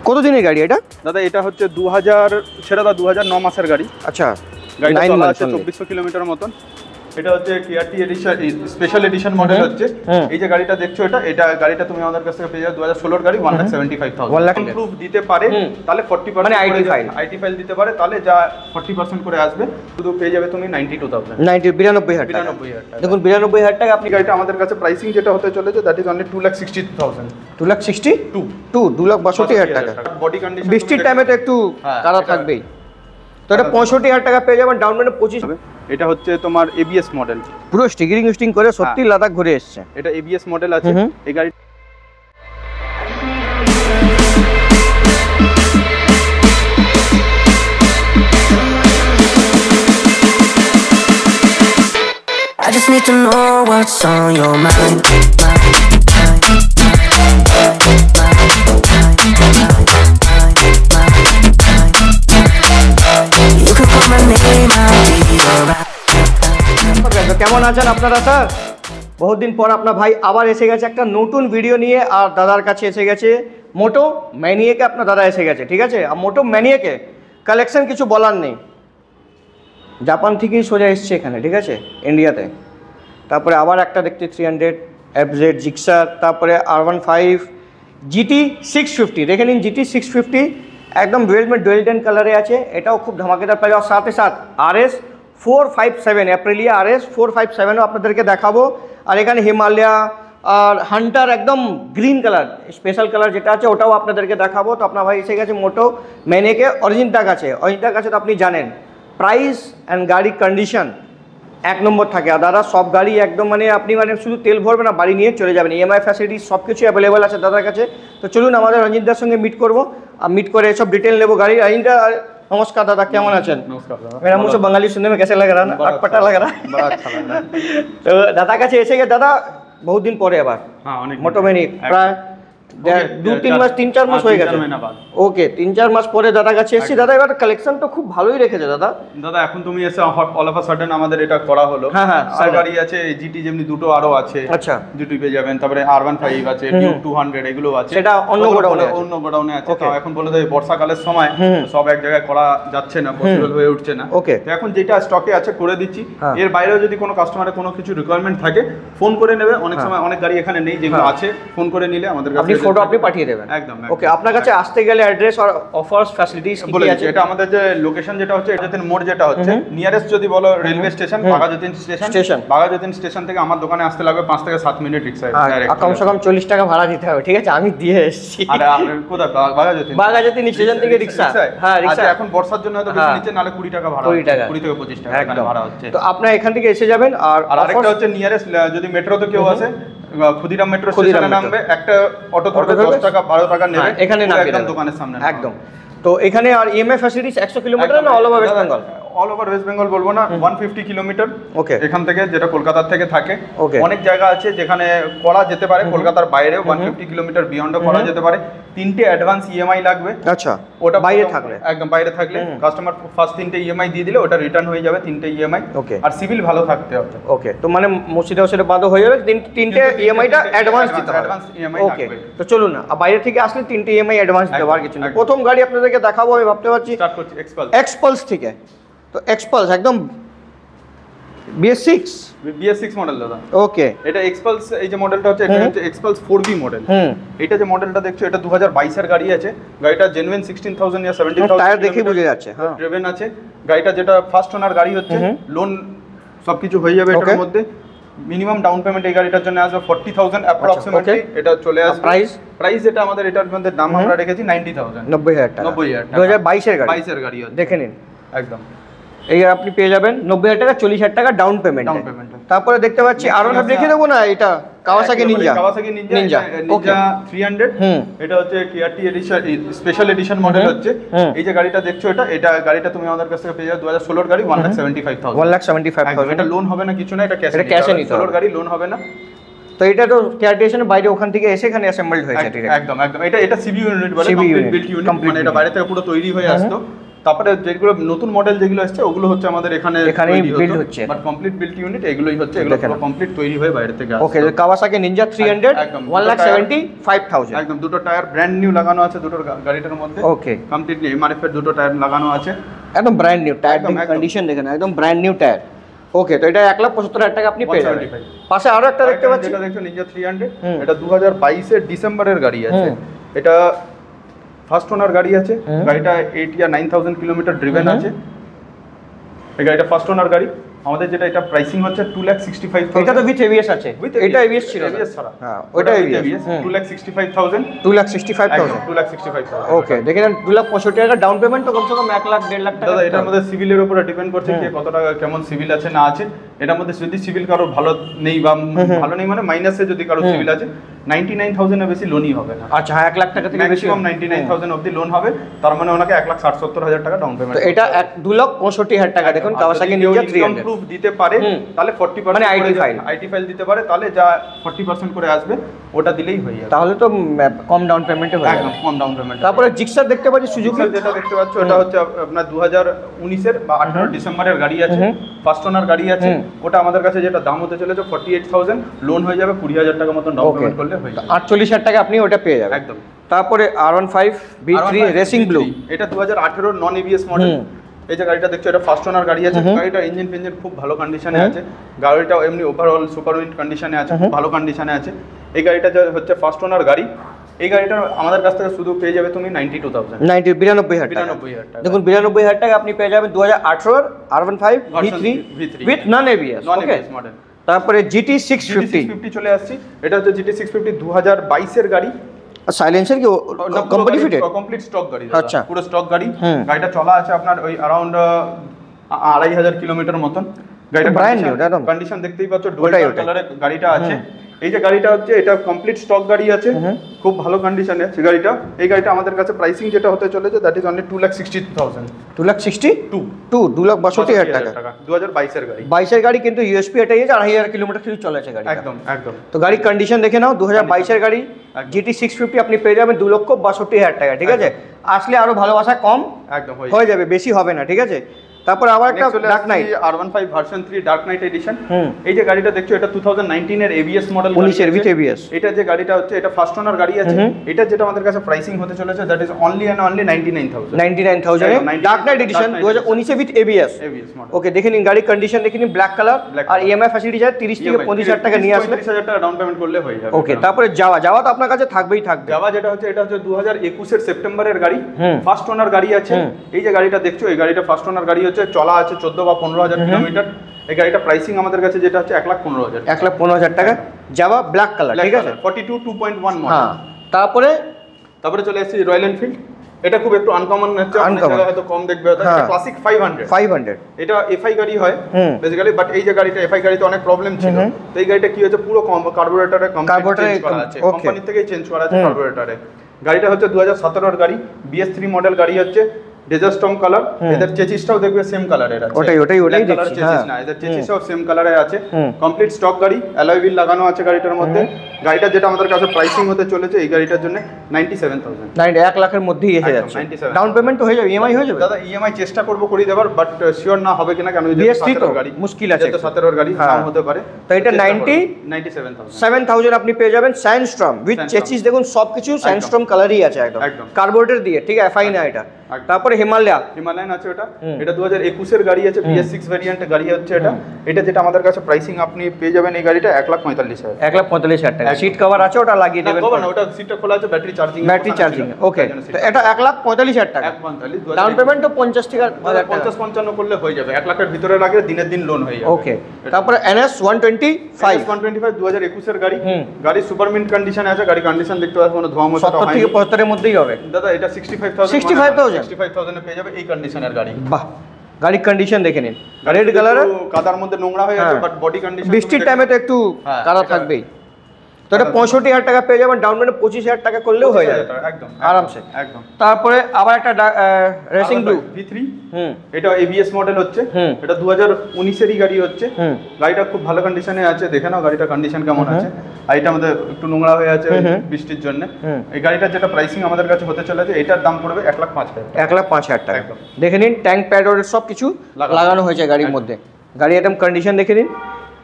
কত দিনের গাড়ি এটা দাদা? এটা হচ্ছে 2000 সেটা 2009 মাসের গাড়ি। আচ্ছা, গাড়িটা চলা আছে 2400 কিলোমিটার মতন। এটা হচ্ছে TRT edition, special edition model হচ্ছে। এই যে গাড়িটা দেখছো, এটা গাড়িটা তুমি আমাদের কাছ থেকে পেয়ে যাবে 2016 গাড়ি 1,75,000 প্রুফ দিতে পারে, তাহলে 40% মানে আইটি ফাইল দিতে পারে, তাহলে যা 40% করে আসবে, শুধু পেয়ে যাবে তুমি 92,000 92,000 টাকা। দেখুন 92,000 টাকা আপনি গাড়িটা আমাদের কাছে প্রাইসিং যেটা হতে চলেছে দ্যাট ইজ অনলি 2,62,000 2,62,000 টাকা। বডি কন্ডিশন বৃষ্টির টাইমে তো একটু কাদা থাকবেই, তো এটা 65,000 টাকা পেয়ে যাবেন, ডাউন পেমেন্ট 25। এটা হচ্ছে তোমার এবিএস মডেল, পুরো স্টিকিং করে সত্যি লাদাখ ঘুরে এসেছে। এটা এবিএস মডেল আছে এই গাড়ি। I just need to know what's on your mind. You can call my name, I'll be alright. কেমন আছেন আপনারা স্যার? বহুদিন পর আপনার ভাই আবার এসে গেছে একটা নতুন ভিডিও নিয়ে, আর দাদার কাছে এসে গেছে মোটো ম্যানিয়াকে। আপনার দাদা এসে গেছে, ঠিক আছে। আর মোটো ম্যানিয়াকে কালেকশন কিছু বলার নেই, জাপান থেকেই সোজা এসছে এখানে, ঠিক আছে, ইন্ডিয়াতে। তারপরে আবার একটা দেখতে 300 FZ জিক্সার, তারপরে R15 GT 650, দেখে নিন GT 650 একদম ডুয়েল টেন কালারে আছে, এটাও খুব ধামাকেদার প্রাইস। আর সাথে সাথ RS 457 অ্যাপ্রিলিয়া RS 457ও আপনাদেরকে দেখাবো। আর এখানে হিমালয়া আর হান্টার একদম গ্রিন কালার, স্পেশাল কালার যেটা আছে ওটাও আপনাদেরকে দেখাবো। তো আপনার ভাই এসে গেছে মোটো ম্যানিয়াকে অরিজিনটার কাছে তো আপনি জানেন প্রাইস অ্যান্ড গাড়ি কন্ডিশন এক নম্বর থাকে। আর দাদা সব গাড়ি একদম মানে আপনি মানে শুধু তেল ভরবেন না, বাড়ি নিয়ে চলে যাবেন, EMI ফ্যাসিলিটি সব কিছু অ্যাভেলেবেল আছে দাদার কাছে। তো চলুন আমাদের রঞ্জিতদার সঙ্গে মিট করবো, আর মিট করে সব ডিটেল নেবো গাড়ি। রঞ্জিতদা नमस्कार दादा, केमन आছেন? नमस्कार दादा। मेरा मुंह से बंगाली सुनने में कैसे लग रहा है ना? अटपटा लग रहा है, बड़ा अच्छा लग रहा है। तो दादा কাছে এসে গিয়ে দাদা বহুত দিন পরে আবার মোটো ম্যানিক প্রায় 2-3 মাস 3-4 মাস হয়ে গেছে। ওকে 3-4 মাস পরে দাদা কাছে এসেছি। দাদা এবার কালেকশন তো খুব ভালোই রেখেছে দাদা। দাদা এখন তুমি এসে অল অফ আ সাডেন আমাদের এটা করা হলো। হ্যাঁ আর গাড়ি আছে জিটি যেমনি দুটো আরো আছে। আচ্ছা জিটি পেয়ে যাবেন, তারপরে R15 আছে, ডিউক 200 এগুলো আছে, সেটা অন্য গোডাউনে আছে। তো এখন বলে দেয় বর্ষাকালের সময় সব এক জায়গায় করা যাচ্ছে না, পসিবল হয়ে উঠছে না। ওকে তো এখন যেটা স্টকে আছে করে দিচ্ছি। এর বাইরেও যদি কোনো কাস্টমারের কোনো কিছু রিকোয়ারমেন্ট থাকে ফোন করে নেবে। অনেক সময় অনেক গাড়ি এখানে নেই, যেগুলো আছে ফোন করে নিলে আমাদের কাছে ফটো আপনি পাঠিয়ে দেবেন। একদম ওকে, আপনার কাছে আসতে গেলে অ্যাড্রেস আর অফারস ফ্যাসিলিটিস কি বলে আছে? এটা আমাদের যে লোকেশন যেটা হচ্ছে এটাতে মোড় যেটা হচ্ছে নিয়ারেস্ট যদি বলো railway station Baghajatin station. Baghajatin station থেকে আমার দোকানে আসতে লাগবে 5 থেকে 7 মিনিট রিকশায় ডাইরেক্ট। কমসে কম 40 টাকা ভাড়া দিতে হবে, ঠিক আছে, আমি দিয়ে এসেছি। আর কোথায়? বাঘাযতীন স্টেশন থেকে রিকশা। হ্যাঁ রিকশা। এখন বর্ষার জন্য হয়তো বেশি নিচে, নালে 20 টাকা ভাড়া, 20 থেকে 25 টাকা ভাড়া হচ্ছে। তো আপনারা এখান থেকে এসে যাবেন। আর আরেকটা হচ্ছে নিয়ারেস্ট যদি মেট্রোতে কেউ আসে, ক্ষুদিরাম মেট্রো স্টেশনে নামবে, একটা অটো ধরবে 10 টাকা 12 টাকা নেবে, এখানে একদম দোকানের সামনে একদম। তো এখানে আর EMI ফ্যাসিলিটিস 100 কিলোমিটার না all over West Bengal? All over West Bengal বলবো না, 150 কিলোমিটার। ওকে, এখান থেকে যেটা কলকাতার থেকে থাকে। অনেক জায়গা আছে যেখানে করা যেতে পারে, কলকাতার বাইরেও 150 কিলোমিটার বিয়ন্ডও করা যেতে পারে। 3টে অ্যাডভান্স EMI লাগবে। আচ্ছা, ওটা বাইরে থাকলে, একদম বাইরে থাকলে কাস্টমার ফার্স্ট 3টে EMI দিয়ে দিলে ওটা রিটার্ন হয়ে যাবে 3টে EMI। ওকে, আর সিভিল ভালো থাকতে হবে। ওকে, তো মানে মসজিদে বাঁধো হয়ে যাবে, 3টে EMI-টা অ্যাডভান্স দিতে হবে। অ্যাডভান্স EMI ওকে, তো চলুন না, বাইরে থেকে আসলে 3টে EMI অ্যাডভান্স দেওয়ার কিছু না। প্রথম গাড়ি আপনাদেরকে দেখাবো, আমি ভাবতে পারছি স্টার্ট করছি এক্সপালস থেকে। তো এক্সপালস একদম BS6 মডেল দাদা। ওকে, এটা এক্সপালস, এই যে মডেলটা হচ্ছে এটা হচ্ছে এক্সপালস 4B মডেল। এটা যে মডেলটা দেখছো এটা 2022 এর গাড়ি আছে। গাড়িটা জেনুইন 16,000 ইয়া 17,000 টায়ার দেখে বোঝা যাচ্ছে। হ্যাঁ, ড্রিভেন আছে গাড়িটা, যেটা ফার্স্ট ওনার গাড়ি হচ্ছে, লোন সবকিছু হয়ে যাবে এটার মধ্যে। মিনিমাম ডাউন পেমেন্ট এই গাড়িটার জন্য আসবে 40,000 অ্যাপ্রক্সিমেটলি। এটা চলে আসবে। প্রাইস এটা আমাদের এটার মধ্যে দাম আমরা রেখেছি 90,000 90,000 টাকা। 2022 এর গাড়ি, 22 এর গাড়ি দেখে নিন একদম। এই আপনি পেয়ে যাবেন 90,000 টাকা, 40,000 টাকা ডাউন পেমেন্ট। তারপরে দেখতে পাচ্ছি আরো না দেখিয়ে দেবো না, এটা কাওয়াসাকি নিনজা 300। এটা হচ্ছে TRT edition, special edition model হচ্ছে। এই যে গাড়িটা দেখছো এটা গাড়িটা তুমি আমাদের কাছ থেকে পেয়ে যাবে 2016 গাড়ি 1,75,000। এটা লোন হবে না, কিছু না, এটা ক্যাশে নিতে হবে। 16 গাড়ি লোন হবে না। তো এটা তো ক্যারিটেশনের বাইরে ওখান থেকে এসে এখানে অ্যাসেম্বলড হয়েছে। একদম একদম। এটা সিবি ইউনিট বলে, কমপ্লিট বিল্ট ইউনিট, মানে এটা বাইরে থেকে পুরো তৈরি হয়ে আসতো, তারপরে যেগুলো নতুন মডেল যেগুলো আসছে ওগুলো হচ্ছে আমাদের এখানেই বিল্ড হচ্ছে, বাট কমপ্লিট বিল্ড ইউনিট এগুলোই হচ্ছে, এগুলো পুরো কমপ্লিট তৈরি হয়ে বাইরে থেকে আসছে। ওকে, Kawasaki Ninja 300 1,75,000 একদম দুটো টায়ার ব্র্যান্ড নিউ লাগানো আছে দুটো গাড়িটার মধ্যে। ওকে, কমপ্লিটলি এমআরএফ এর দুটো টায়ার লাগানো আছে, একদম ব্র্যান্ড নিউ টায়ার একদম, কন্ডিশন দেখেন, একদম ব্র্যান্ড নিউ টায়ার। ওকে, তো এটা 1,75,000 টাকা আপনি পেয়ে যাবেন। 175 পাশে আরো একটা দেখতে পাচ্ছি, যেটা দেখছো নিনজা 300, এটা 2022 এর ডিসেম্বরের গাড়ি আছে। এটা ফার্স্ট ওনার গাড়ি আছে, গাড়িটা 8 या 9000 কিলোমিটার ড্রিভেন আছে। এই গাড়িটা ফার্স্ট ওনার গাড়ি আমাদের, যেটা এটা প্রাইসিং হচ্ছে 2,65,000। এটা তো উইথ এবিএস আছে, এটা এবিএস ছিল না, এবিএস ছাড়া। হ্যাঁ ওটা এবিএস। 2,65,000 2,65,000 2,65,000। ওকে, দেখেন 2,65,000 টাকা ডাউন পেমেন্ট, তো কমসে কম 1 লাখ 1.5 লাখ টাকা। দাদা এটার মধ্যে সিভিলের উপরে ডিপেন্ড করছে যে কত টাকা কেমন সিভিল আছে না আছে। এটার মধ্যে যদি সিভিল কারো ভালো নেই বা ভালো নেই মানে মাইনাসে যদি কারো সিভিল আছে, 99,000 এর বেশি লোনই হবে না। আচ্ছা, 1 লাখ টাকা থেকে বেশি, ম্যাক্সিমাম 99,000 অবধি লোন হবে, তার মানে ওনাকে 1,60,70,000 টাকা ডাউন পেমেন্ট। তো এটা 2,65,000 টাকা। দেখুন Kawasaki Ninja 300 প্রুফ দিতে পারে তাহলে 40% মানে আইটি ফাইল দিতে পারে, তাহলে যা 40% করে আসবে ওটা দিলেই হয়ে যাবে। তাহলে তো কম ডাউন পেমেন্টে হয়ে একদম যাবে। কম ডাউন পেমেন্ট। তারপরে জিক্সার দেখতে পাচ্ছি, সুজুকি যেটা দেখতে পাচ্ছ এটা হচ্ছে আপনার 2019 এর বা 18 ডিসেম্বরের গাড়ি আছে, ফার্স্ট ওনার গাড়ি আছে। ওটা আমাদের কাছে যেটা দাম হতে চলেছে 48,000, লোন হয়ে যাবে 20,000 টাকা মতন ডাউন পেমেন্ট করলে হয়ে যাবে। 48,000 টাকা আপনি ওটা পেয়ে যাবেন একদম। তারপরে R15 V3 রেসিং ব্লু, এটা 2018 নন এবিএস মডেল। এই যে গাড়িটা দেখছো এটা ফার্স্ট ওনার গাড়ি আছে, গাড়িটা ইঞ্জিন ফিঞ্জিন খুব ভালো কন্ডিশনে আছে, গাড়িটা এমনি ওভারঅল সুপার উইন্ড কন্ডিশনে আছে, খুব ভালো কন্ডিশনে আছে। এই গাড়িটা হচ্ছে ফার্স্ট ওনার গাড়ি। এই গাড়িটা আমাদের কাছ থেকে শুধু পেয়ে যাবে তুমি 92,000 92,000 টাকা। দেখুন 92,000 টাকা আপনি পেয়ে যাবেন 2018 R15 V3 with non ABS model. তারপরে GT 650 চলে আসছি, এটা হচ্ছে GT 650 2022 এর গাড়ি। সাইলেন্সার কি কোম্পানি ফিটেড? কমপ্লিট স্টক গাড়ি। আচ্ছা, পুরো স্টক গাড়ি। গাড়িটা চলা আছে আপনার ওই অ্যারাউন্ড 2,500 কিলোমিটার মতন। গাড়িটা ব্র্যান্ড নিউ, একদম কন্ডিশন দেখতেই পাচ্ছ, ডুয়াল কালারের গাড়িটা আছে। এই যে গাড়িটা হচ্ছে এটা কমপ্লিট স্টক গাড়ি আছে, খুব ভালো কন্ডিশনে আছে গাড়িটা। এই গাড়িটা আমাদের কাছে প্রাইসিং যেটা হতে চলেছে দ্যাট ইজ অনলি 2,62,000। 2,62,000 টাকা 2022 এর গাড়ি। 22 এর গাড়ি, কিন্তু ইউএসপি এটাই আছে, 2,500 কিলোমিটার শুধু চলেছে গাড়ি। একদম একদম। তো গাড়ির কন্ডিশন দেখে নাও, 2022 এর গাড়ি GT 650 আপনি পেয়ে যাবেন 2,62,000 টাকা। ঠিক আছে, আসলে আরো ভালোবাসা কম একদম হয়ে যাবে, বেশি হবে না। ঠিক আছে, তারপর আবার একটা dark knight R15 version 3 dark knight edition. এই যে গাড়িটা দেখছো এটা 2019 এর এবিএস মডেল, 19 এর উইথ এবিএস। এটা যে গাড়িটা হচ্ছে এটা ফার্স্ট ওনার গাড়ি আছে। এটা যেটা আমাদের কাছে প্রাইসিং হতে চলেছে that is only and only 99,000 dark knight edition 2019 এর উইথ এবিএস মডেল। ওকে, দেখে নিন গাড়ির কন্ডিশন, দেখে নিন ব্ল্যাক কালার, আর ইএমআই ফ্যাসিলিটি আছে 30 থেকে 35,000 টাকা নিয়ে আসলে 35,000 টাকা ডাউন পেমেন্ট করলে হয়ে যাবে। ওকে, তারপরে যাওয়া তো আপনার কাছে থাকবেই থাকবে। যাওয়া যেটা হচ্ছে এটা হচ্ছে 2021 এর সেপ্টেম্বরের গাড়ি, ফার্স্ট ওনার গাড়ি আছে। এই যে গাড়িটা দেখছো এই গাড়িটা ফার্স্ট ওনার গাড়ি হচ্ছে, চলা আছে 14 বা 15,000 কিলোমিটার। এই গাড়িটা প্রাইসিং আমাদের কাছে যেটা হচ্ছে 1,15,000 1,15,000 টাকা। যাওয়া ব্ল্যাক কালার, ঠিক আছে, 42 2.1 মডেল। হ্যাঁ, তারপরে চলে এসেছি রয়্যাল এনফিল্ড। এটা খুব একটু আনকমন হচ্ছে, অনেক জায়গায় হয়তো কম দেখবে, এটা ক্লাসিক 500। এটা এফআই গাড়ি হয় বেসিক্যালি, বাট এই যে গাড়িটা এফআই গাড়িতে অনেক প্রবলেম ছিল, তো এই গাড়িটা কি হয়েছে পুরো কার্বোরেটরে চেঞ্জ করা আছে, কোম্পানি থেকেই চেঞ্জ করা আছে কার্বোরেটরে। গাড়িটা হচ্ছে 2017 এর গাড়ি, BS3 মডেল গাড়ি হচ্ছে, ডেজার্ট স্টর্ম কালার। এদের চেসিসটাও দেখবে সেম কালারের আছে, ওটাই দেখছি। চেসিস না, এদের চেসিসও সেম কালারে আছে, কমপ্লিট স্টক গাড়ি, অ্যালয় হুইল লাগানো আছে গাড়িটার মধ্যে। গাড়িটা যেটা আমাদের কাছে প্রাইসিং হতে চলেছে এই গাড়িটার জন্য 97,000, 1 লাখের মধ্যেই এসে যাচ্ছে। 97,000 ডাউন পেমেন্ট তো হয়ে যাবে, ইএমআই হয়ে যাবে। দাদা ইএমআই চেষ্টা করব করে দেবার, বাট শিওর না হবে কিনা, কারণ BS3 তো গাড়ি মুশকিল আছে, তো 17 এর গাড়ি নাম হতে পারে। তো এটা 97,000 আপনি পেয়ে যাবেন স্যান্ডস্টর্ম উইথ চেসিস। দেখুন সবকিছু স্যান্ডস্টর্ম কালারই আছে, একদম কার্বোরেটর দিয়ে, ঠিক আছে, এফআই না এটা। তারপরে হিমালয়ান আছে, এটা 2021 এর গাড়ি আছে, BS6 ভেরিয়েন্ট গাড়ি হচ্ছে এটা। এটা যেটা আমাদের কাছে প্রাইসিং আপনি পেয়ে যাবেন এই গাড়িটা 1,45,000 1,45,000 টাকা। সিট কভার আছে, ওটা লাগিয়ে দেবেন। না, ওটা সিটটা খোলা আছে, ব্যাটারি চার্জিং। ওকে, তো এটা 1,45,000 টাকা। ডাউন পেমেন্ট তো 50,000 50-55 করলে হয়ে যাবে, 1 লাখের ভিতরে লাগে, দিনের দিন লোন হয়ে যাবে। ওকে, তারপরে NS 125 2021 এর গাড়ি, গাড়ি সুপার মিন্ট কন্ডিশনে আছে। গাড়ি কন্ডিশন দেখতে পাচ্ছেন, কোনো ধোঁয়া মোছা 70 থেকে 75 এর মধ্যেই হবে। দাদা এটা 65,000 এ পেয়ে যাবে এই কন্ডিশনের গাড়ি। বাহ, গাড়ির কন্ডিশন দেখে নিন, রেড কালার, কাদার মধ্যে নোংরা হয়ে আছে, বাট বডি কন্ডিশন বৃষ্টির টাইমে তো একটু কাদা থাকবেই। তো এটা 65,000 টাকা পেয়ে যাবেন, ডাউন পেমেন্ট 25,000 টাকা করলেও হয়ে যাবে একদম আরামসে। একদম। তারপরে আবার একটা রেসিং ব্লু V3, এটা ABS মডেল হচ্ছে, এটা 2019 এরই গাড়ি হচ্ছে। গাড়িটা খুব ভালো কন্ডিশনে আছে, দেখে নাও গাড়িটা কন্ডিশন কেমন আছে। গাড়িটা আমাদের একটু নোংরা হয়ে আছে বৃষ্টির জন্য। এই গাড়িটার যেটা প্রাইসিং আমাদের কাছে হতে চলেছে, এটার দাম পড়বে 1,05,000 টাকা। 1,05,000 টাকা। দেখে নিন ট্যাঙ্ক প্যাড ওর সব কিছু লাগানো হয়েছে গাড়ির মধ্যে। গাড়ি একদম কন্ডিশন দেখে নিন,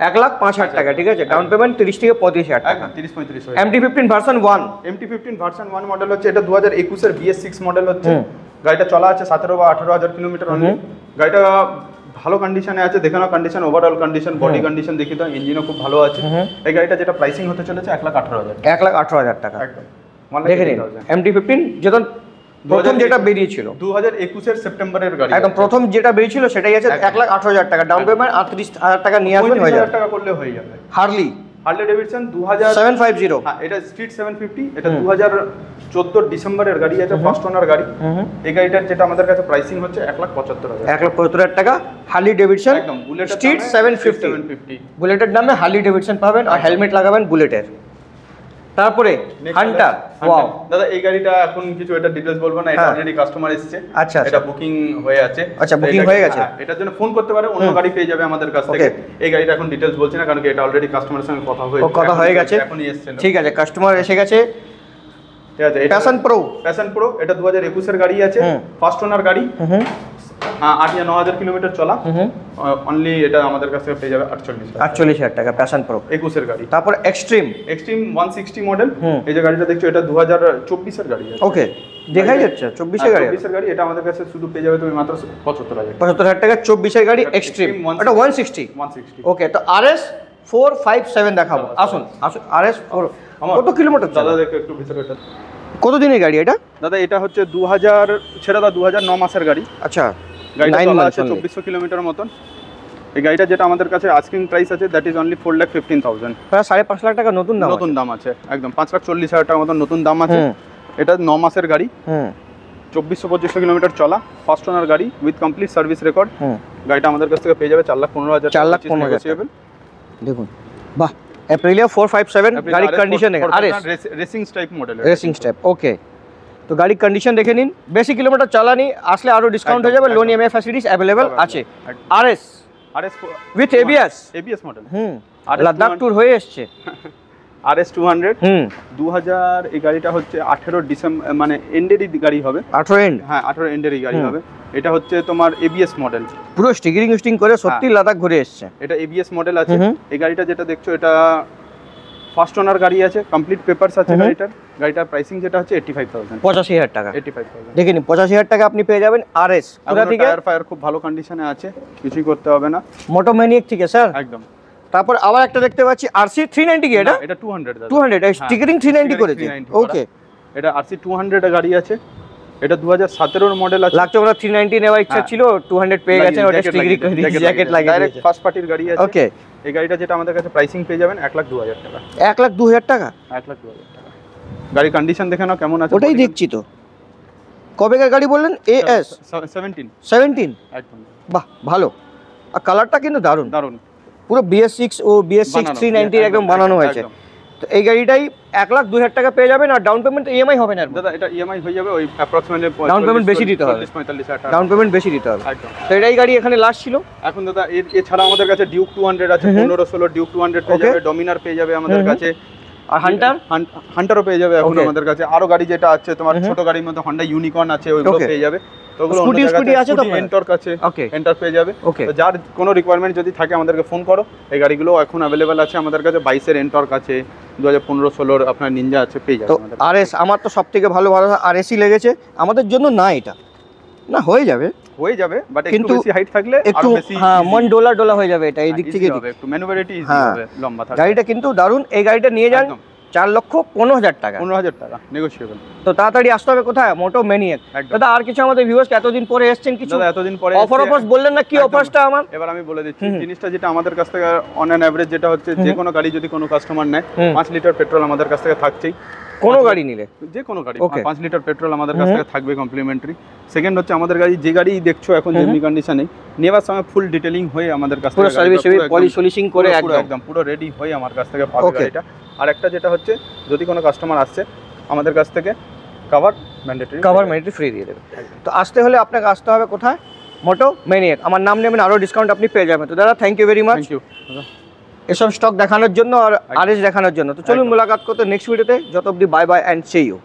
1,05,000 টাকা, ঠিক আছে। ডাউন পেমেন্ট 30 থেকে 35,000 টাকা। 30-35 MT-15 version 1, MT-15 version 1 model হচ্ছে, এটা 2021 এর BS6 মডেল হচ্ছে। গাড়িটা চলা আছে 17 বা 18,000 কিলোমিটার অনলি। গাড়িটা ভালো কন্ডিশনে আছে, দেখে নাও condition, overall condition, body condition দেখি তো, ইঞ্জিনও খুব ভালো আছে। এই গাড়িটা যেটা প্রাইসিং হতে চলেছে 1,18,000 টাকা। 1,18,000 টাকা একদম দেখে নিন। MT-15 প্রথম যেটা বেরিয়েছিল 2021 এর সেপ্টেম্বরের গাড়ি, একদম প্রথম যেটা বেরিয়েছিল সেটাই আছে। 1,18,000 টাকা ডাউন পেমেন্ট, 38,000 টাকা নিয়ে আসবেন, হয়ে যাবে। 35,000 টাকা করলে হয়ে যাবে। হার্লি ডেভিডসন 750, হ্যাঁ এটা স্ট্রিট 750, এটা 2014 ডিসেম্বরের গাড়ি আছে, ফার্স্ট ওনার গাড়ি। এই গাড়িটার যেটা আমাদের কাছে প্রাইসিং হচ্ছে 1,75,000। 1,75,000 টাকা হার্লি ডেভিডসন একদম বুলেটের স্ট্রিট 750। বুলেটের নামে হার্লি ডেভিডসন পাবেন, আর হেলমেট লাগাবেন বুলেটের। তারপরে হান্টার, ওয়াও দাদা এই গাড়িটা এখন কিছু এটা ডিটেইলস বলবো না, এটা অলরেডি কাস্টমার এসেছে। আচ্ছা, এটা বুকিং হয়ে আছে। আচ্ছা, বুকিং হয়ে গেছে। এটার জন্য ফোন করতে পারে, অন্য গাড়ি পেয়ে যাবে আমাদের কাছ থেকে। এই গাড়িটা এখন ডিটেইলস বলছি না, কারণ কি এটা অলরেডি কাস্টমারের সঙ্গে কথা হয়ে গেছে, এখনই এসেছে। ঠিক আছে, কাস্টমার এসে গেছে। ঠিক আছে, প্যাশন প্রো, এটা 2021 এর গাড়ি আছে, ফার্স্ট ওনার গাড়ি। হ্যাঁ 8,000-9,000 কিলোমিটার চলা। অনলি এটা আমাদের কাছে পেয়ে যাবে 48,000 টাকা প্যাশন প্রো 21 এর গাড়ি। তারপর এক্সট্রিম 160 মডেল। এই যে গাড়িটা দেখছো, এটা 2024 এর গাড়ি আছে। ওকে, দেখাই যাচ্ছে 24 এর গাড়ি। 24 এর গাড়ি, এটা আমাদের কাছে শুধু পেয়ে যাবে তুমি মাত্র 75,000 টাকা। 24 এর গাড়ি এক্সট্রিম, এটা 160। ওকে, তো RS 457 দেখাবো। আসুন RS 4 কত কিলোমিটার চলে দাদা? দেখো একটু ভিতরে এটা কত দিনের গাড়ি এটা দাদা? এটা হচ্ছে 2009 মাসের গাড়ি। আচ্ছা, গাড়িটা চলা আছে 2400 কিলোমিটার মতন। এই গাড়িটা যেটা আমাদের কাছে আস্কিং প্রাইস আছে, দ্যাট ইজ অনলি 4,15,000। প্রায় 5.5 লাখ টাকা নতুন দাম আছে, একদম 5,40,000 টাকার মতন নতুন দাম আছে। এটা 9 মাসের গাড়ি, 2400-2500 কিলোমিটার চলা, ফার্স্ট ওনার গাড়ি উইথ কমপ্লিট সার্ভিস রেকর্ড। গাড়িটা আমাদের কাছ থেকে পেয়ে যাবে 4,15,000। 4,15,000 দেখুন, বাহ। Aprilia 457 গাড়ি কন্ডিশন দেখেন, RS racing type model, racing step. Okay, তো গাড়ি কন্ডিশন দেখে নিন। বেশি কিলোমিটার চালানি, আসলে আরো ডিসকাউন্ট হয়ে যাবে। লোন EMI ফ্যাসিলিটিস अवेलेबल আছে। RS with ABS model. Ladakh tour হয়ে এসেছে। RS 200 2000। এই গাড়িটা হচ্ছে 18 ডিসেম্বর, মানে এন্ডেরই গাড়ি হবে। 18 এন্ড, হ্যাঁ 18 এন্ডেরই গাড়ি হবে। এটা হচ্ছে তোমার ABS মডেল, পুরো স্টিকিং করে সত্যি লাদাখ ঘুরে এসেছে। এটা ABS মডেল আছে। এই গাড়িটা যেটা দেখছো, এটা ফার্স্ট ওনার গাড়ি আছে, কমপ্লিট পেপারস আছে গাড়িটার প্রাইসিং যেটা হচ্ছে 85,000। 85,000 টাকা। 85,000 দেখে নিন, 85,000 টাকা আপনি পেয়ে যাবেন RS। কোথা থেকে? টায়ার ফায়ার খুব ভালো কন্ডিশনে আছে, কিছুই করতে হবে না। মোটো ম্যানিয়াক থেকে স্যার, একদম। তারপর আবার একটা দেখতে পাচ্ছি RC 390 কি এটা? এটা 200 দাদা। 200 স্টিকারিং 390 করেছে। ওকে, এটা RC 200 এর গাড়ি আছে। এটা 2017 এর মডেল আছে। লাগছে ওরা 390 নেওয়ার ইচ্ছা ছিল, 200 পেয়ে গেছেন। ওটা স্টিকারিং করে দিয়েছে, জ্যাকেট লাগিয়ে ডাইরেক্ট ফার্স্ট পার্টির গাড়ি আছে। ওকে, এই গাড়িটা যেটা আমাদের কাছে প্রাইসিং পেয়ে যাবেন 1,02,000 টাকা। 1,02,000 টাকা। 1,02,000 টাকা। গাড়ির কন্ডিশন দেখে নাও কেমন আছে। ওটাই দেখছি তো। কবেকার গাড়ি বললেন? AS 17। একদম, বাহ, ভালো। আর কালারটা কিন্তু দারুণ দারুণ, পুরো BS6 ও BS6 390 একদম বানানো হয়েছে। তো এই গাড়িটাই 1,02,000 টাকা পেয়ে যাবেন। আর ডাউন পেমেন্ট EMI হবে না দাদা? এটা EMI হয়ে যাবে ওই অ্যাপ্রক্সিমেটলি ডাউন পেমেন্ট বেশি দিতে হবে, 45,000 টাকা ডাউন পেমেন্ট বেশি দিতে হবে। একদম। তো এটাই গাড়ি এখানে লাস্ট ছিল। এখন দাদা এছাড়া আমাদের কাছে ডিউক 200 আছে, 15-16 ডিউক 200 পেয়ে যাবে, ডমিনার পেয়ে যাবে আমাদের কাছে। আর হান্টারও পেয়ে যাবে এখন আমাদের কাছে। আরো গাড়ি যেটা আছে তোমার ছোট গাড়ির মধ্যে হন্ডা ইউনিকর্ন আছে, ওইগুলো পেয়ে যাবে। তো ওগুলো স্কুটি আছে, তো এন্টর্ক আছে, এন্টর্ক পেয়ে যাবে। তো যার কোনো রিকোয়ারমেন্ট যদি থাকে আমাদেরকে ফোন করো। এই গাড়িগুলো এখন অ্যাভেলেবেল আছে আমাদের কাছে। 22 এর এন্টর্ক আছে, 2015-16 আপনার নিনজা আছে, পেয়ে যাবে। তো RS আমার তো সবথেকে ভালো RSই লেগেছে আমাদের জন্য। না এটা না হয়ে যাবে বাট একটু বেশি হাইট থাকলে একটু মন ডোলা হয়ে যাবে। এটা এই দিক থেকে একটু ম্যানুভারিটি ইজি হবে, লম্বা থাকবে। গাড়িটা কিন্তু দারুণ। এই গাড়িটা নিয়ে যান 4,15,000 টাকা। 15,000 টাকা নেগোশিয়েবল। তো তাড়াতাড়ি আসতে হবে কোথায়? মোটো ম্যানিয়াক। দাদা আর কিছু আমাদের ভিউয়ার্স এতদিন পরে এসেছেন, কিছু দাদা এতদিন পরে অফার বললেন না, কি অফারটা আমার? এবার আমি বলে দিচ্ছি জিনিসটা। যেটা আমাদের কাছ থেকে অন অ্যান এভারেজ যেটা হচ্ছে, যে কোনো গাড়ি যদি কোনো কাস্টমার নেয় 5 লিটার পেট্রোল আমাদের কাছ থেকে থাকছেই। কোনো গাড়ি নিলে, যে কোনো গাড়ি 5 লিটার পেট্রোল আমাদের কাছ থেকে থাকবে কমপ্লিমেন্টারি। সেকেন্ড হচ্ছে আমাদের গাড়ি, যে গাড়ি দেখছো এখন যেমনি কন্ডিশনে নেবার সময় ফুল ডিটেইলিং হয়ে আমাদের কাছ থেকে পুরো সার্ভিস পলিশ সলিশিং করে একদম পুরো রেডি হয়ে আমার কাছ থেকে পাবে গাড়িটা। আর একটা যেটা হচ্ছে যদি কোনো কাস্টমার আসছে আমাদের কাছ থেকে কাভার ম্যান্ডেটরি ফ্রি দিয়ে দেবে। তো আসতে হলে আপনাকে আসতে হবে কোথায়? মোটো ম্যানিয়াক। আমার নাম নেবেন, আরও ডিসকাউন্ট আপনি পেয়ে যাবেন। তো দাদা thank you very much, thank you এসব স্টক দেখানোর জন্য আর আরএস দেখানোর জন্য। তো চলুন মোলাকাত করতে নেক্সট ভিডিওতে। যত অবধি bye bye and see you.